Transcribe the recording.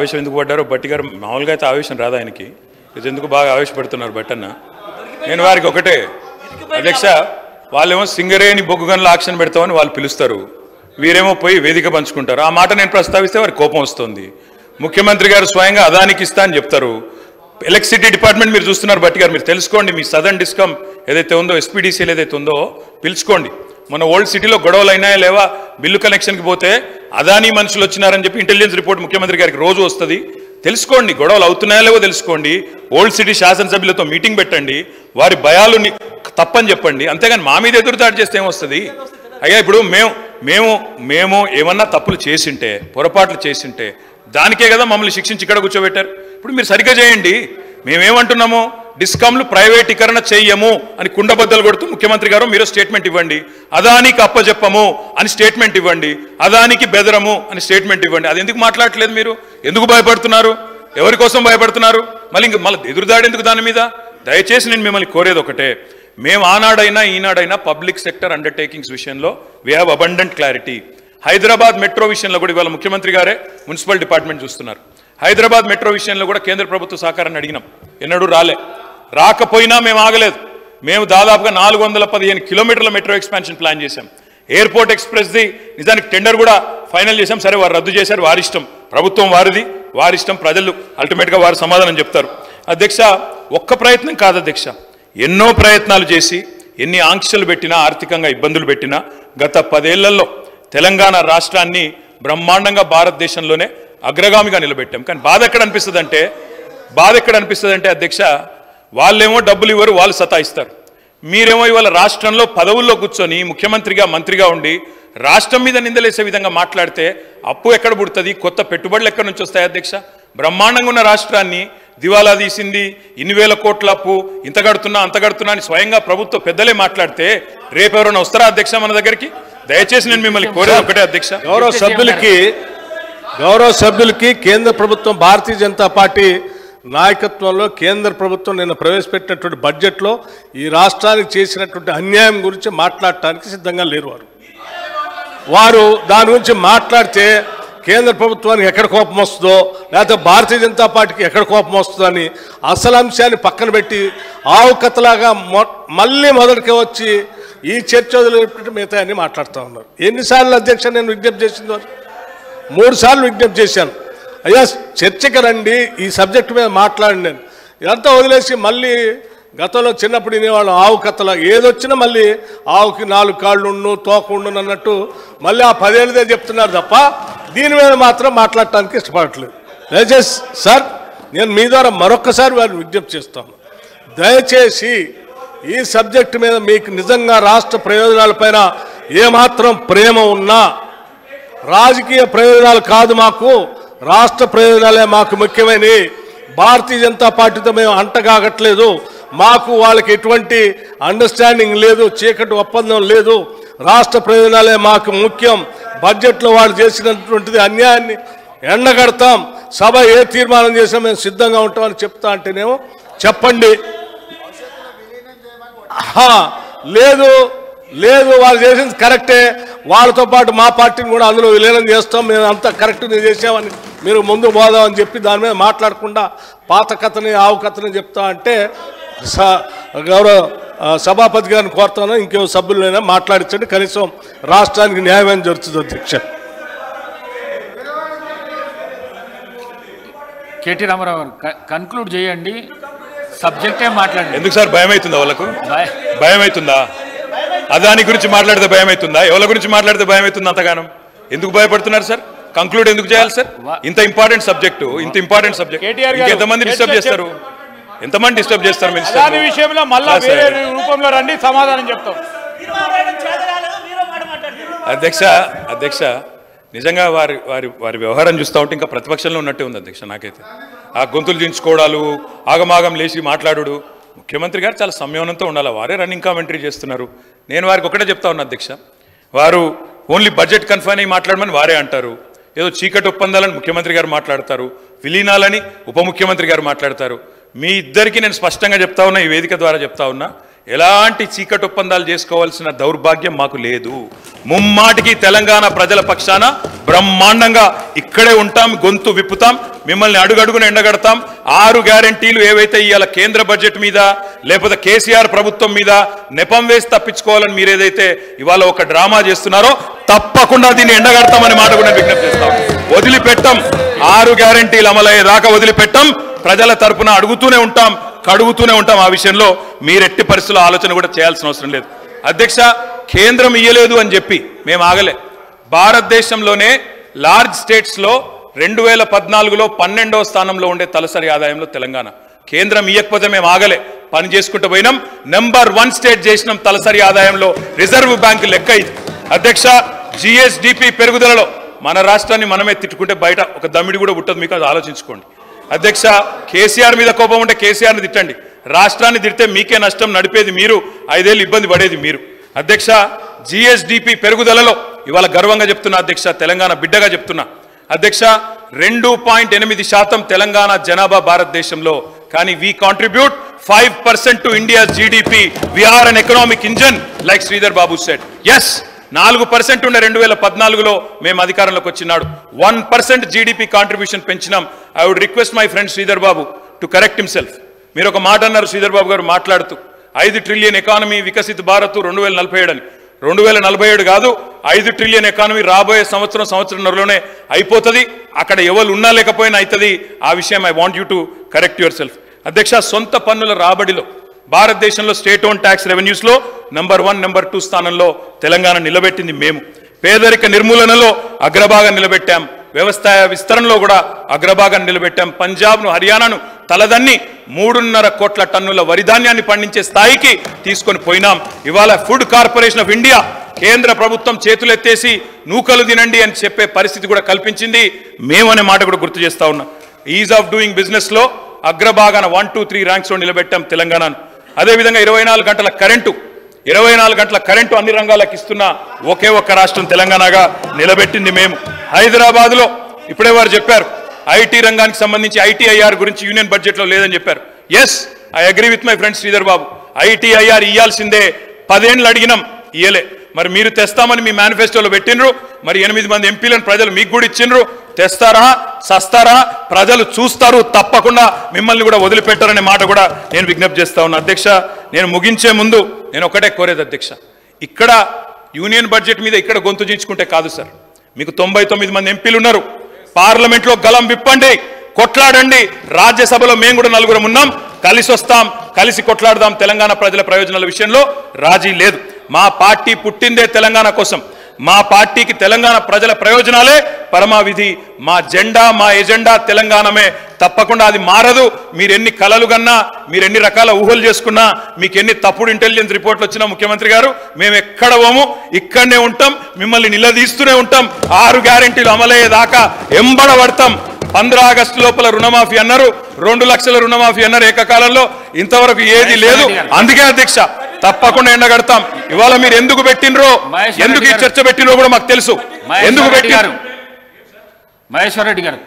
ఆవేశం ఎందుకు పడ్డారో బట్టి గారు మామూలుగా అయితే ఆవేశం రాదు ఆయనకి, ఇది ఎందుకు బాగా ఆవేశపడుతున్నారు బట్టన్న. నేను వారికి ఒకటే, అధ్యక్ష వాళ్ళేమో సింగరేణి బొగ్గు గనుల ఆక్షన్ పెడతామని వాళ్ళు పిలుస్తారు, వీరేమో పోయి వేదిక పంచుకుంటారు. ఆ మాట నేను ప్రస్తావిస్తే వారికి కోపం వస్తుంది. ముఖ్యమంత్రి గారు స్వయంగా అదానికి ఇస్తా అని చెప్తారు. ఎలక్ట్రిసిటీ డిపార్ట్మెంట్ మీరు చూస్తున్నారు బట్టి గారు, మీరు తెలుసుకోండి. మీ సదర్న్ డిస్కమ్ ఏదైతే ఉందో, ఎస్పీడీసీలు ఏదైతే ఉందో పిలుచుకోండి. మన ఓల్డ్ సిటీలో గొడవలు అయినాయా లేవా, బిల్లు కనెక్షన్కి పోతే అదానీ మనుషులు వచ్చినారని చెప్పి ఇంటెలిజెన్స్ రిపోర్ట్ ముఖ్యమంత్రి గారికి రోజు వస్తుంది. తెలుసుకోండి, గొడవలు అవుతున్నాయా లేవో తెలుసుకోండి. ఓల్డ్ సిటీ శాసనసభ్యులతో మీటింగ్ పెట్టండి, వారి భయాలు తప్పని చెప్పండి. అంతేగాని మా మీద ఎదురుదాడి చేస్తే ఏమొస్తుంది? అయ్యా ఇప్పుడు మేము ఏమన్నా తప్పులు చేసింటే, పొరపాట్లు చేసింటే దానికే కదా మమ్మల్ని శిక్షించి ఇక్కడ కూర్చోబెట్టారు. ఇప్పుడు మీరు సరిగ్గా చేయండి. మేమేమంటున్నాము, డిస్కామ్లు ప్రైవేటీకరణ చెయ్యము అని కుండబద్దలు కొడుతూ ముఖ్యమంత్రి గారు మీరు స్టేట్మెంట్ ఇవ్వండి. అదానికి అప్పచెప్పము అని స్టేట్మెంట్ ఇవ్వండి, అదానికి బెదరము అని స్టేట్మెంట్ ఇవ్వండి. అది ఎందుకు మాట్లాడట్లేదు మీరు? ఎందుకు భయపడుతున్నారు? ఎవరి కోసం భయపడుతున్నారు? మళ్ళీ ఎదురుదాడి ఎందుకు దాని మీద? దయచేసి నేను మిమ్మల్ని కోరేది ఒకటే, మేము ఆనాడైనా ఈనాడైనా పబ్లిక్ సెక్టర్ అండర్టేకింగ్స్ విషయంలో we have abundant clarity. Hyderabad metro విషయంలో కూడా ఇవాళ ముఖ్యమంత్రి గారే మున్సిపల్ డిపార్ట్మెంట్ చూస్తున్నారు. హైదరాబాద్ మెట్రో విషయంలో కూడా కేంద్ర ప్రభుత్వ సహకారాన్ని అడిగినాం, ఎన్నడూ రాకపోయినా మేము ఆగలేదు. మేము దాదాపుగా 415 కిలోమీటర్ల మెట్రో ఎక్స్పాన్షన్ ప్లాన్ చేశాం. ఎయిర్పోర్ట్ ఎక్స్ప్రెస్ది నిజానికి టెండర్ కూడా ఫైనల్ చేశాం. సరే వారు రద్దు చేశారు, వారి ఇష్టం, ప్రభుత్వం వారిది, వారి ఇష్టం, ప్రజలు అల్టిమేట్గా వారు సమాధానం చెప్తారు. అధ్యక్ష ఒక్క ప్రయత్నం కాదు అధ్యక్ష, ఎన్నో ప్రయత్నాలు చేసి ఎన్ని ఆంక్షలు పెట్టినా, ఆర్థికంగా ఇబ్బందులు పెట్టినా గత 10 ఏళ్లలో తెలంగాణ రాష్ట్రాన్ని బ్రహ్మాండంగా భారతదేశంలోనే అగ్రగామిగా నిలబెట్టాం. కానీ బాధ ఎక్కడ అనిపిస్తుంది అంటే అధ్యక్ష, వాళ్ళేమో డబ్బులు ఇవ్వరు, వాళ్ళు సతాయిస్తారు. మీరేమో ఇవాళ రాష్ట్రంలో పదవుల్లో కూర్చొని ముఖ్యమంత్రిగా మంత్రిగా ఉండి రాష్ట్రం మీద నిందలేసే విధంగా మాట్లాడితే అప్పు ఎక్కడ పుడుతుంది, కొత్త పెట్టుబడులు ఎక్కడి నుంచి వస్తాయి అధ్యక్ష? బ్రహ్మాండంగా ఉన్న రాష్ట్రాన్ని దివాలా తీసింది, ఇన్ని వేల కోట్ల అప్పు, ఇంత కడుతున్నా అంత కడుతున్నా అని స్వయంగా ప్రభుత్వ పెద్దలే మాట్లాడితే రేపు ఎవరైనా వస్తారా అధ్యక్ష మన దగ్గరికి? దయచేసి నేను మిమ్మల్ని కోరేది ఒకటే అధ్యక్ష, గౌరవ సభ్యులకి కేంద్ర ప్రభుత్వం, భారతీయ జనతా పార్టీ నాయకత్వంలో కేంద్ర ప్రభుత్వం నిన్న ప్రవేశపెట్టినటువంటి బడ్జెట్లో ఈ రాష్ట్రానికి చేసినటువంటి అన్యాయం గురించి మాట్లాడటానికి సిద్ధంగా లేరు. వారు దాని గురించి మాట్లాడితే కేంద్ర ప్రభుత్వానికి ఎక్కడ కోపం వస్తుందో, లేకపోతే భారతీయ జనతా పార్టీకి ఎక్కడ కోపం వస్తుందో అని అసలు అంశాన్ని పక్కన పెట్టి ఆవు కథలాగా మళ్ళీ మొదటికి వచ్చి ఈ చర్చ వదిలిపెట్టి మిగతా అన్ని మాట్లాడుతూ ఉన్నారు. ఎన్నిసార్లు అధ్యక్ష నేను విజ్ఞప్తి చేసిందో? 3 సార్లు విజ్ఞప్తి చేశాను, అయ్యా చర్చకి రండి, ఈ సబ్జెక్టు మీద మాట్లాడండి. నేను ఇదంతా వదిలేసి మళ్ళీ గతంలో చిన్నప్పుడు వినేవాళ్ళు ఆవు కథల, ఏదొచ్చినా మళ్ళీ ఆవుకి 4 కాళ్ళు ఉండు, తోక ఉండు అన్నట్టు మళ్ళీ ఆ 10 ఏళ్ళదే చెప్తున్నారు తప్ప దీని మీద మాత్రం మాట్లాడటానికి ఇష్టపడట్లేదు. దయచేసి సార్, నేను మీ ద్వారా మరొక్కసారి వారిని విజ్ఞప్తి చేస్తాను, దయచేసి ఈ సబ్జెక్టు మీద మీకు నిజంగా రాష్ట్ర ప్రయోజనాలపైన ఏమాత్రం ప్రేమ ఉన్నా, రాజకీయ ప్రయోజనాలు కాదు మాకు, రాష్ట్ర ప్రయోజనాలే మాకు ముఖ్యమైనవి, భారతీయ జనతా పార్టీతో మేము అంటగాగట్లేదు, మాకు వాళ్ళకి ఎటువంటి అండర్స్టాండింగ్ లేదు, చీకటి ఒప్పందం లేదు, రాష్ట్ర ప్రయోజనాలే మాకు ముఖ్యం, బడ్జెట్లో వాళ్ళు చేసినటువంటిది అన్యాయాన్ని ఎండగడతాం, సభ ఏ తీర్మానం చేసినా మేము సిద్ధంగా ఉంటామని చెప్తా అంటేనేమో చెప్పండి, లేదు వాళ్ళు చేసింది కరెక్టే, వాళ్ళతో పాటు మా పార్టీని కూడా అందులో విలీనం చేస్తాం, మేము అంతా కరెక్ట్ చేసామని మీరు ముందు పోదామని చెప్పి దాని మీద మాట్లాడకుండా పాత కథని ఆవు కథని చెప్తా అంటే గౌరవ సభాపతి గారిని కోరుతాను, ఇంకో సభ్యులైనా మాట్లాడించండి, కనీసం రాష్ట్రానికి న్యాయం జరుగుతుంది. అధ్యక్ష కేటీ రామారావు గారు కన్క్లూడ్ చేయండి, సబ్జెక్టే మాట్లాడండి. ఎందుకు సార్ భయం అవుతుందా? వాళ్ళకు భయం అవుతుందా? అదాని గురించి మాట్లాడితే భయం అవుతుందా? ఎవరి గురించి మాట్లాడితే భయం అవుతుంది అంతగానం? ఎందుకు భయపడుతున్నారు సార్? కంక్లూడ్ ఎందుకు చేయాలి సార్? ఇంత ఇంపార్టెంట్ సబ్జెక్టు ఎంతమంది డిస్టర్బ్ చేస్తారు? ఎంతమంది డిస్టర్బ్ చేస్తారు? దాని విషయంలో మళ్ళా వేరే రూపంలో రండి, సమాధానం చెప్తాం. అధ్యక్ష నిజంగా వారి వ్యవహారం చూస్తూ ఉంటే ఇంకా ప్రతిపక్షంలో ఉన్నట్టే ఉంది అధ్యక్ష. నాకైతే ఆ గొంతులు దించుకోవడాలు, ఆగమాగం లేచి మాట్లాడు, ముఖ్యమంత్రి గారు చాలా సంయమనంతో ఉండాలి, వారే రన్నింగ్ కామెంటరీ చేస్తున్నారు. నేను వారికి ఒకటే చెప్తా ఉన్నా అధ్యక్ష, వారు ఓన్లీ బడ్జెట్ కన్ఫైన్ అయ్యి మాట్లాడమని వారే అంటారు, ఏదో చీకటి ఒప్పందాలని ముఖ్యమంత్రి గారు మాట్లాడతారు, విలీనాలని ఉప ముఖ్యమంత్రి గారు మాట్లాడతారు. మీ ఇద్దరికి నేను స్పష్టంగా చెప్తా ఉన్నా, ఈ వేదిక ద్వారా చెప్తా ఉన్నా, ఎలాంటి చీకటి ఒప్పందాలు చేసుకోవాల్సిన దౌర్భాగ్యం మాకు లేదు. ముమ్మాటికి తెలంగాణ ప్రజల పక్షాన బ్రహ్మాండంగా ఇక్కడే ఉంటాం, గొంతు విప్పుతాం, మిమ్మల్ని అడుగడుగున ఎండగడతాం. 6 గ్యారెంటీలు ఏవైతే ఇవాళ కేంద్ర బడ్జెట్ మీద లేకపోతే కేసీఆర్ ప్రభుత్వం మీద నెపం వేసి తప్పించుకోవాలని మీరు ఏదైతే ఇవాళ ఒక డ్రామా చేస్తున్నారో తప్పకుండా దీన్ని ఎండగడతామని మాట కూడా విజ్ఞప్తి చేస్తాం. వదిలిపెట్టం. 6 గ్యారెంటీలు అమలయ్యేదాకా వదిలిపెట్టం. ప్రజల తరపున అడుగుతూనే ఉంటాం, కడుగుతూనే ఉంటాం. ఆ విషయంలో మీరెట్టి పరిస్థితుల్లో ఆలోచన కూడా చేయాల్సిన అవసరం లేదు. అధ్యక్ష, కేంద్రం ఇయ్యలేదు అని చెప్పి మేము ఆగలే. భారతదేశంలోనే లార్జ్ స్టేట్స్లో 2014లో 12వ స్థానంలో ఉండే తలసరి ఆదాయంలో తెలంగాణ. కేంద్రం ఇయ్యకపోతే మేము ఆగలే, పని చేసుకుంటూ పోయినాం. నెంబర్ 1 స్టేట్ చేసినాం తలసరి ఆదాయంలో. రిజర్వ్ బ్యాంక్ లెక్క ఇది. అధ్యక్ష, జిఎస్డిపి పెరుగుదలలో మన రాష్ట్రాన్ని మనమే తిట్టుకుంటే బయట ఒక దమ్మిడి కూడా పుట్టదు. మీకు అది ఆలోచించుకోండి. అధ్యక్ష, కేసీఆర్ మీద కోపం ఉంటే కేసీఆర్ని తిట్టండి, రాష్ట్రాన్ని తిడితే మీకే నష్టం, నడిపేది మీరు, 5 ఏళ్ళు ఇబ్బంది పడేది మీరు. అధ్యక్ష, జిఎస్డిపి పెరుగుదలలో ఇవాళ గర్వంగా చెప్తున్నా అధ్యక్ష, తెలంగాణ బిడ్డగా చెప్తున్నా అధ్యక్ష, 2.8% తెలంగాణ జనాభా భారతదేశంలో. కానీ we contribute 5% to India GDP. We are an economic engine like Sridhar Babu said. Yes, 4% ఉండే 2014లో మేము అధికారంలోకి వచ్చినాడు 1% జీడిపి కాంట్రిబ్యూషన్ పెంచినాం. I would request my friend Sridhar Babu to correct himself. మీరు ఒక మాట అన్నారు శ్రీధర్ బాబు గారు మాట్లాడుతూ, 5 ట్రిలియన్ ఎకానమీ వికసిత్ భారత్ 2047 అని. 2047 కాదు, 5 ట్రిలియన్ ఎకానమీ రాబోయే సంవత్సరంలోనే అయిపోతుంది. అక్కడ ఎవరు ఉన్నా లేకపోయినా అవుతుంది. ఆ విషయం I want you to correct yourself. అధ్యక్ష, సొంత పన్నుల రాబడిలో భారతదేశంలో స్టేట్ ఓన్ ట్యాక్స్ రెవెన్యూస్లో నెంబర్ 1, నెంబర్ 2 స్థానంలో తెలంగాణ నిలబెట్టింది మేము. పేదరిక నిర్మూలనలో అగ్రభాగం నిలబెట్టాం. వ్యవసాయ విస్తరణలో కూడా అగ్రభాగాన్ని నిలబెట్టాం. పంజాబ్ను, హర్యానాను తలదన్ని 3.5 కోట్ల టన్నుల వరిధాన్యాన్ని పండించే స్థాయికి తీసుకొని పోయినాం. ఇవాళ ఫుడ్ కార్పొరేషన్ ఆఫ్ ఇండియా కేంద్ర ప్రభుత్వం చేతులెత్తేసి నూకలు తినండి అని చెప్పే పరిస్థితి కూడా కల్పించింది మేమనే మాట కూడా గుర్తు చేస్తా ఉన్నాం. ఈజ్ ఆఫ్ డూయింగ్ బిజినెస్లో అగ్రభాగాన 1, 2, 3 ర్యాంక్స్లో నిలబెట్టాం తెలంగాణను. అదేవిధంగా 24 గంటల కరెంటు అన్ని రంగాలకు ఇస్తున్న ఒకే ఒక్క రాష్ట్రం తెలంగాణగా నిలబెట్టింది మేము. హైదరాబాద్లో ఇప్పుడే వారు చెప్పారు, ఐటీ రంగానికి సంబంధించి ఐటీఐఆర్ గురించి యూనియన్ బడ్జెట్లో లేదని చెప్పారు. Yes, I agree with my friend Sridhar Babu. ITIR ఇయ్యాల్సిందే, 10 ఏళ్ళు అడిగినాం, ఇయ్యలే. మరి మీరు తెస్తామని మీ మేనిఫెస్టోలో పెట్టినరు, మరి 8 మంది ఎంపీలను ప్రజలు మీకు కూడా ఇచ్చిండ్రు. తెస్తారా, సస్తారా, ప్రజలు చూస్తారు, తప్పకుండా మిమ్మల్ని కూడా వదిలిపెట్టారనే మాట కూడా నేను విజ్ఞప్తి చేస్తా ఉన్నా. అధ్యక్ష, నేను ముగించే ముందు నేను ఒకటే కోరేది అధ్యక్ష, ఇక్కడ యూనియన్ బడ్జెట్ మీద ఇక్కడ గొంతు చించుకుంటే కాదు సార్. మీకు 99 మంది ఎంపీలు ఉన్నారు. పార్లమెంట్లో గలం విప్పండి, కొట్లాడండి. రాజ్యసభలో మేము కూడా 4 ఉన్నాం, కలిసి వస్తాం, కలిసి కొట్లాడదాం. తెలంగాణ ప్రజల ప్రయోజనాల విషయంలో రాజీ లేదు. మా పార్టీ పుట్టిందే తెలంగాణ కోసం. మా పార్టీకి తెలంగాణ ప్రజల ప్రయోజనాలే పరమావిధి. మా జెండా, మా ఎజెండా తెలంగాణమే. తప్పకుండా అది మారదు. మీరెన్ని కలలు కన్నా, మీరెన్ని రకాల ఊహలు చేసుకున్నా, మీకు ఎన్ని తప్పుడు ఇంటెలిజెన్స్ రిపోర్ట్లు వచ్చినా ముఖ్యమంత్రి గారు, మేము ఎక్కడ పోము, ఇక్కడనే ఉంటాం, మిమ్మల్ని నిలదీస్తూనే ఉంటాం. 6 గ్యారెంటీలు అమలయ్యేదాకా ఎంబడబడతాం. 15 ఆగస్టు లోపల రుణమాఫీ అన్నారు, 2 లక్షల రుణమాఫీ అన్నారు ఏకకాలంలో. ఇంతవరకు ఏది లేదు. అందుకే అధ్యక్ష, తప్పకుండా ఎండగడతాం. ఇవాళ మీరు ఎందుకు పెట్టినరో, ఎందుకు ఈ చర్చ పెట్టినరో కూడా మాకు తెలుసు. ఎందుకు పెట్టారు మహేశ్వర్ రెడ్డి గారు